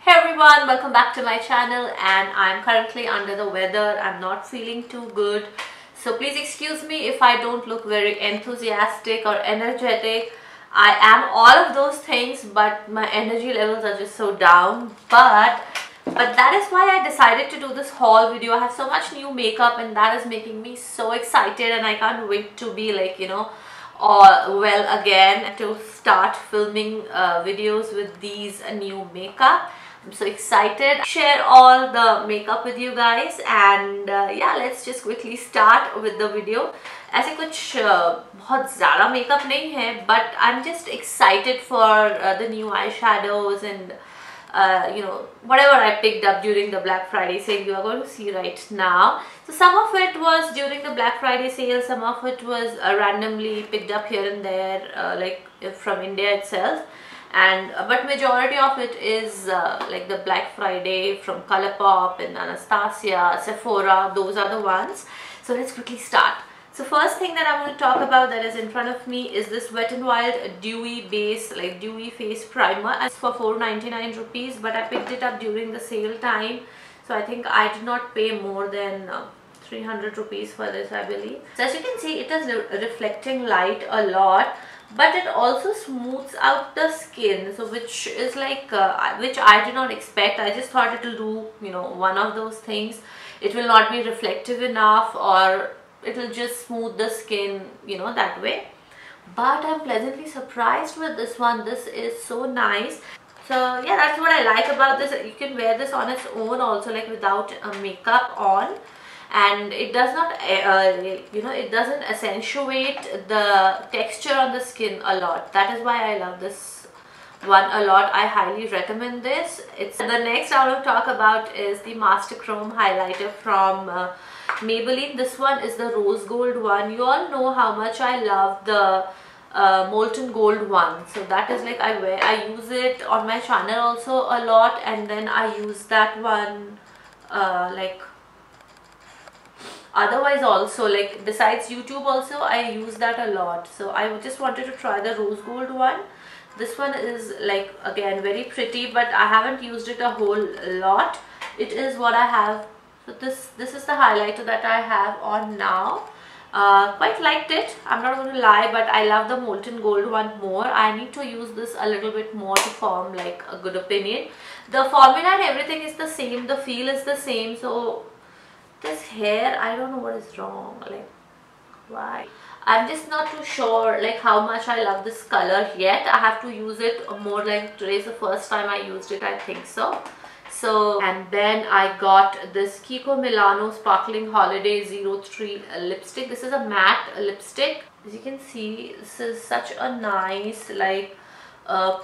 Hey everyone, welcome back to my channel, and I'm currently under the weather. I'm not feeling too good, so please excuse me if I don't look very enthusiastic or energetic. I am all of those things, but my energy levels are just so down. But that is why I decided to do this haul video. I have so much new makeup and that is making me so excited, and I can't wait to be like, well again to start filming videos with these new makeup. I'm so excited to share all the makeup with you guys, and yeah, let's just quickly start with the video. ऐसे कुछ बहुत ज़्यादा makeup नहीं है, but I'm just excited for the new eyeshadows and whatever I picked up during the Black Friday sale. You are going to see right now. So some of it was during the Black Friday sale, some of it was randomly picked up here and there, like from India itself. And but majority of it is like the Black Friday from Colourpop and Anastasia, Sephora. Those are the ones. So let's quickly start. So first thing that I want to talk about that is in front of me is this Wet n Wild dewy base, like dewy face primer. It's for 499 rupees, but I picked it up during the sale time, so I think I did not pay more than 300 rupees for this, I believe. So as you can see, it is reflecting light a lot, but it also smooths out the skin, so which is like which I did not expect. I just thought it will do one of those things. It will not be reflective enough, or it will just smooth the skin that way. But I'm pleasantly surprised with this one. This is so nice. So yeah, that's what I like about this. You can wear this on its own also, like without makeup on, and it does not it doesn't accentuate the texture on the skin a lot. That is why I love this one a lot. I highly recommend this. It's the next I want to talk about is the Master Chrome highlighter from Maybelline. This one is the rose gold one. You all know how much I love the molten gold one, so that is like I use it on my channel also a lot, and then I use that one like otherwise also, like besides YouTube also I use that a lot. So I just wanted to try the rose gold one. This one is like again very pretty, but I haven't used it a whole lot. It is what I have. So this is the highlighter that I have on now. Quite liked it, I'm not going to lie, but I love the molten gold one more. I need to use this a little bit more to form like a good opinion. The formula and everything is the same, the feel is the same. So this hair, I don't know what is wrong, like why. I'm just not too sure like how much I love this color yet. I have to use it more, like today's the first time I used it, I think so. And then I got this Kiko Milano Sparkling Holiday 03 lipstick. This is a matte lipstick. As you can see, this is such a nice like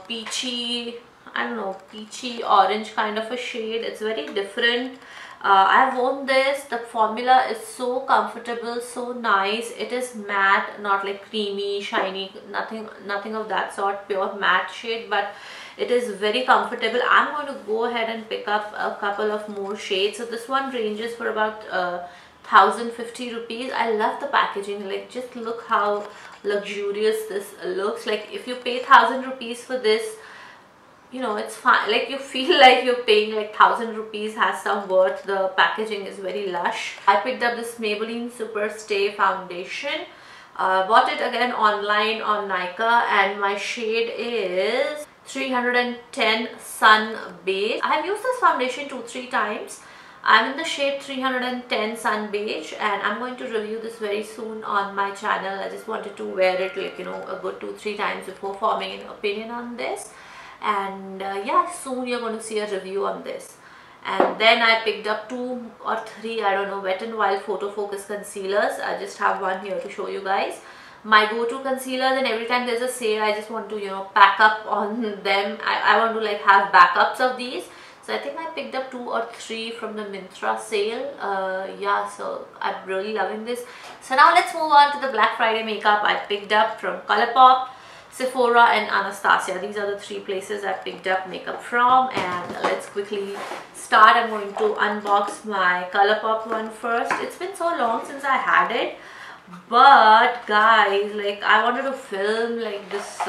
peachy, I don't know, peachy orange kind of a shade. It's very different. I've worn this. The formula is so comfortable, so nice. It is matte, not like creamy, shiny, nothing of that sort, pure matte shade, but it is very comfortable. I'm going to go ahead and pick up a couple of more shades. So this one ranges for about 1050 rupees. I love the packaging. Like just look how luxurious this looks. Like if you pay 1000 rupees for this, it's fine. Like you feel like you're paying like 1000 rupees, has some worth. The packaging is very lush. I picked up this Maybelline Super Stay foundation. Bought it again online on Nykaa, and my shade is 310 Sun Beige. I have used this foundation 2-3 times. I'm in the shade 310 Sun Beige, and I'm going to review this very soon on my channel. I just wanted to wear it like a good 2-3 times before forming an opinion on this. And yeah, soon you're going to see a review on this. And then I picked up 2 or 3, I don't know, Wet n Wild Photo Focus concealers. I just have one here to show you guys. My go-to concealers, and every time there's a sale I just want to pack up on them. I want to like have backups of these. So I think I picked up 2 or 3 from the Myntra sale. Yeah, so I'm really loving this. So now let's move on to the Black Friday makeup. I picked up from Colourpop, Sephora and Anastasia. These are the 3 places I picked up makeup from, and let's quickly start. I'm going to unbox my Colourpop one first. It's been so long since I had it, but guys, like I wanted to film like this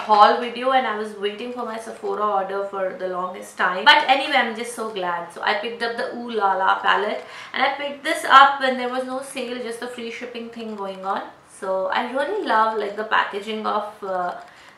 haul video and I was waiting for my Sephora order for the longest time. But anyway, I'm just so glad. So I picked up the Ooh La La palette, and I picked this up when there was no sale, just the free shipping thing going on. So I really love like the packaging of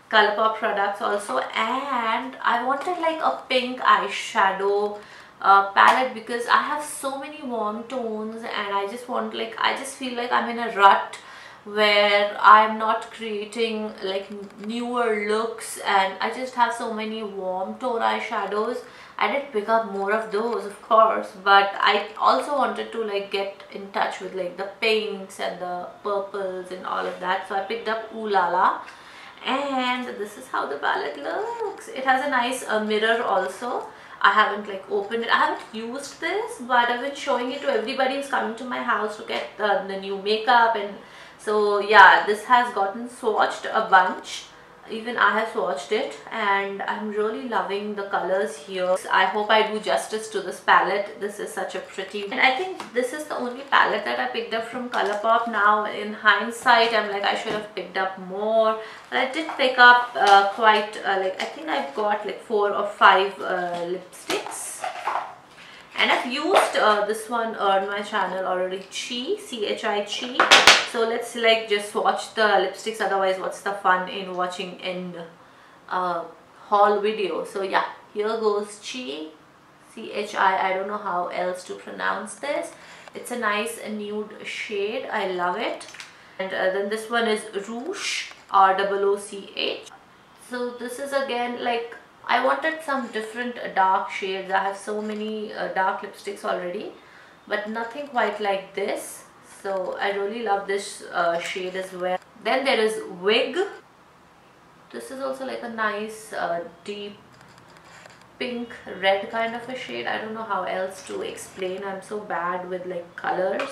Colourpop products also, and I wanted like a pink eyeshadow palette because I have so many warm tones, and I just want like, I just feel like I'm in a rut where I'm not creating like newer looks, and I just have so many warm tone eyeshadows. I did pick up more of those, of course, but I also wanted to like get in touch with like the pinks and the purples and all of that. So I picked up Ooh La La, and this is how the palette looks. It has a nice mirror also. I haven't like opened it. I haven't used this, but I've been showing it to everybody who's coming to my house to get the new makeup. And so yeah, this has gotten swatched a bunch. Even I have swatched it, and I'm really loving the colors here. I hope I do justice to this palette. This is such a pretty, and I think this is the only palette that I picked up from Colourpop. Now in hindsight, I'm like, I should have picked up more, but I did pick up quite like, I think I've got like 4 or 5 lipsticks. And I've used this one on my channel already, C-H-I. So let's like just watch the lipsticks, otherwise what's the fun in watching in haul video. So yeah, here goes C-H-I. I don't know how else to pronounce this. It's a nice nude shade. I love it. And then this one is Rouge, R-O-O-C-H. So this is again like, I wanted some different dark shades. I have so many dark lipsticks already, but nothing quite like this. So I really love this shade as well. Then there is Wig. This is also like a nice deep pink red kind of a shade. I don't know how else to explain. I'm so bad with like colors,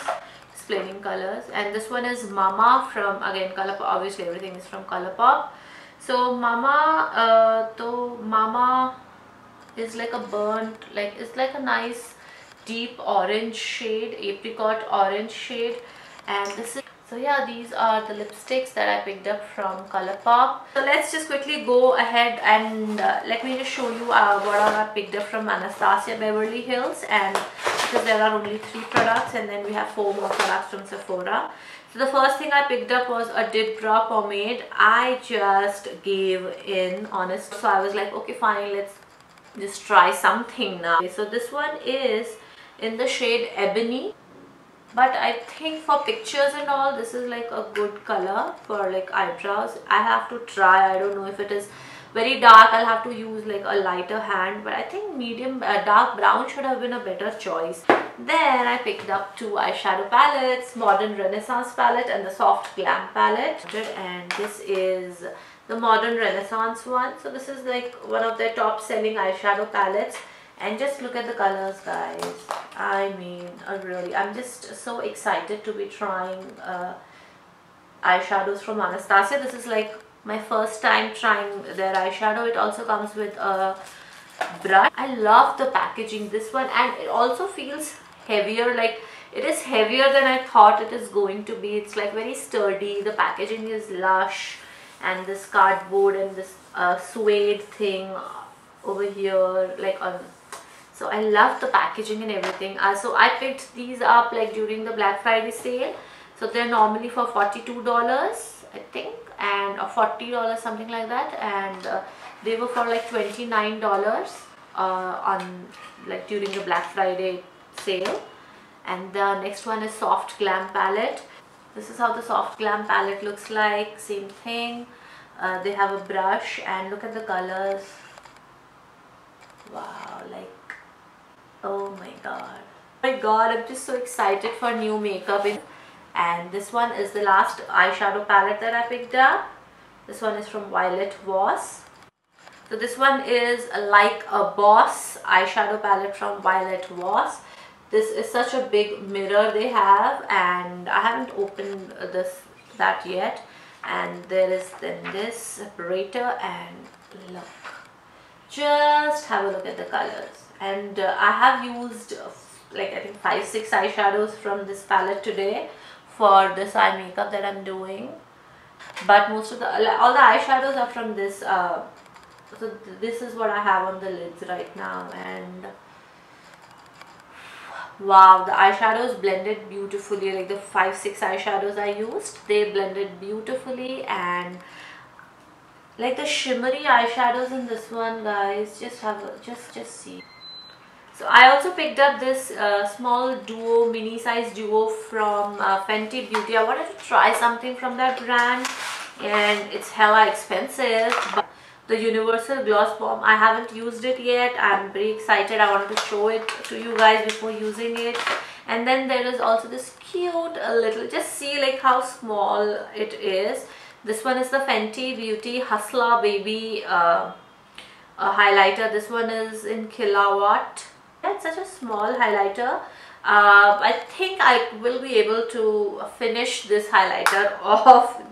explaining colors. And this one is Mama from, again, Colourpop. Obviously everything is from Colourpop. So Mama is like a burnt, like it's like a nice deep orange shade, apricot orange shade. And this is, so yeah, these are the lipsticks that I picked up from Colourpop. So let's just quickly go ahead and let me just show you what all I picked up from Anastasia Beverly Hills, and because there are only 3 products and then we have 4 more products from Sephora. So the first thing I picked up was a dip brow pomade. I just gave in, honestly. So I was like, okay fine, let's just try something now. Okay, so this one is in the shade Ebony, but I think for pictures and all, this is like a good color for like eyebrows. I have to try. I don't know if it is very dark. I'll have to use like a lighter hand, but I think medium dark brown should have been a better choice. Then I picked up 2 eyeshadow palettes, Modern Renaissance palette and the Soft Glam palette. And this is the Modern Renaissance one. So this is like one of their top selling eyeshadow palettes. And just look at the colors, guys. I mean, really, I'm just so excited to be trying eyeshadows from Anastasia. This is like my first time trying their eyeshadow. It also comes with a brush. I love the packaging, this one, and it also feels heavier. Like, it is heavier than I thought it is going to be. It's like very sturdy. The packaging is lush, and this cardboard and this suede thing over here, like on. So I love the packaging and everything. So I picked these up like during the Black Friday sale. So they're normally for $42, I think, and $40, something like that. And they were for like $29 on like during the Black Friday sale. And the next one is Soft Glam palette. This is how the Soft Glam palette looks like. Same thing. They have a brush, and look at the colors. Wow, like, oh my god. Oh my god, I'm just so excited for new makeup. And this one is the last eyeshadow palette that I picked up. This one is from Voss. So this one is like a Voss eyeshadow palette from Voss. This is such a big mirror they have, and I haven't opened that yet. And there is then this separator, and look, just have a look at the colors. And I have used like I think 5-6 eyeshadows from this palette today for this eye makeup that I'm doing. but most of the all the eyeshadows are from this. So this is what I have on the lids right now, and wow, the eyeshadows blended beautifully. Like the 5-6 eyeshadows I used, they blended beautifully, and like the shimmery eyeshadows in this one, guys, just see. So I also picked up this small duo, mini size duo from Fenty Beauty. I wanted to try something from that brand, and it's hella expensive. But the Universal Gloss Bomb, I haven't used it yet. I'm very excited. I wanted to show it to you guys before using it. And then there is also this cute little, just see like how small it is. This one is the Fenty Beauty Hustler Baby highlighter. This one is in Kilowatt. It's such a small highlighter. I think I will be able to finish this highlighter off.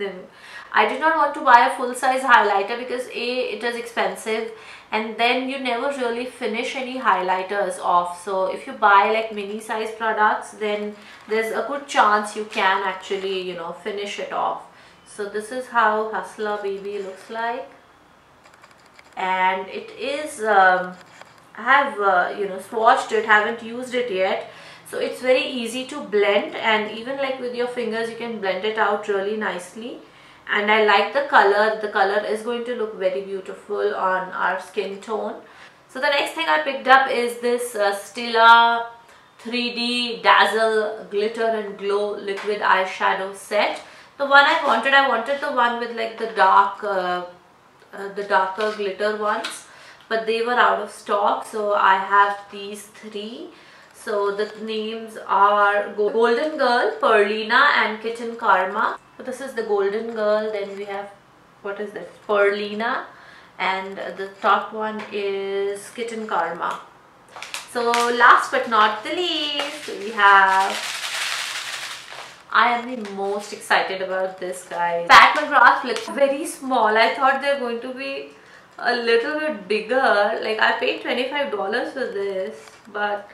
I did not want to buy a full-size highlighter because it is expensive, and then you never really finish any highlighters off. So if you buy like mini size products, then there's a good chance you can actually, you know, finish it off. So this is how Hustler Baby looks like, and it is I have you know, swatched it, haven't used it yet. So it's very easy to blend, and even like with your fingers you can blend it out really nicely. And I like the color. The color is going to look very beautiful on our skin tone. So the next thing I picked up is this Stila 3D Dazzle Glitter and Glow Liquid Eyeshadow Set. The one I wanted the one with like the darker glitter ones, but they were out of stock. So I have these three. So the names are Golden Girl, Perlina and Kitten Karma. So this is the Golden Girl, then we have, what is this, Perlina, and the top one is Kitten Karma. So last but not the least, we have, I am the most excited about this, guys. Pat McGrath looks very small. I thought they're going to be a little bit bigger. Like I paid $25 for this, but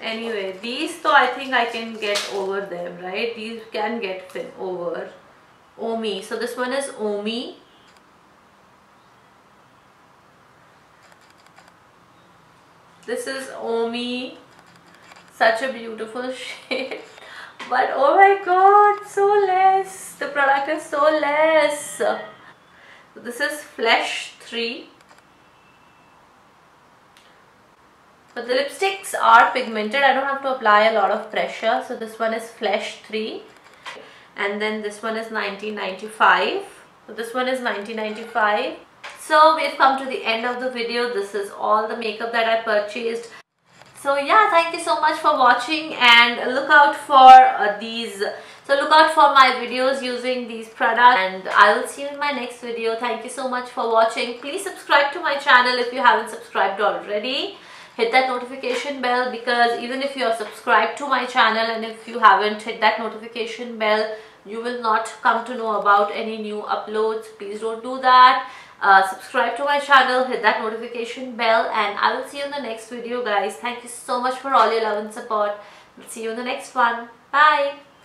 anyway, these though I think I can get over them, right? These can get over. Omi. So this one is Omi. This is Omi. Such a beautiful shade. But oh my god, so less. The product is so less. So this is Flesh 3. But the lipsticks are pigmented. I don't have to apply a lot of pressure. So this one is Flesh 3. And then this one is $19.95. So this one is $19.95. So we've come to the end of the video. This is all the makeup that I purchased. So yeah, thank you so much for watching, and look out for these. So look out for my videos using these products, and I will see you in my next video. Thank you so much for watching. Please subscribe to my channel if you haven't subscribed already. Hit that notification bell, because even if you are subscribed to my channel and if you haven't hit that notification bell, you will not come to know about any new uploads. Please don't do that. Subscribe to my channel, hit that notification bell, and I will see you in the next video, guys. Thank you so much for all your love and support. I'll see you in the next one. Bye.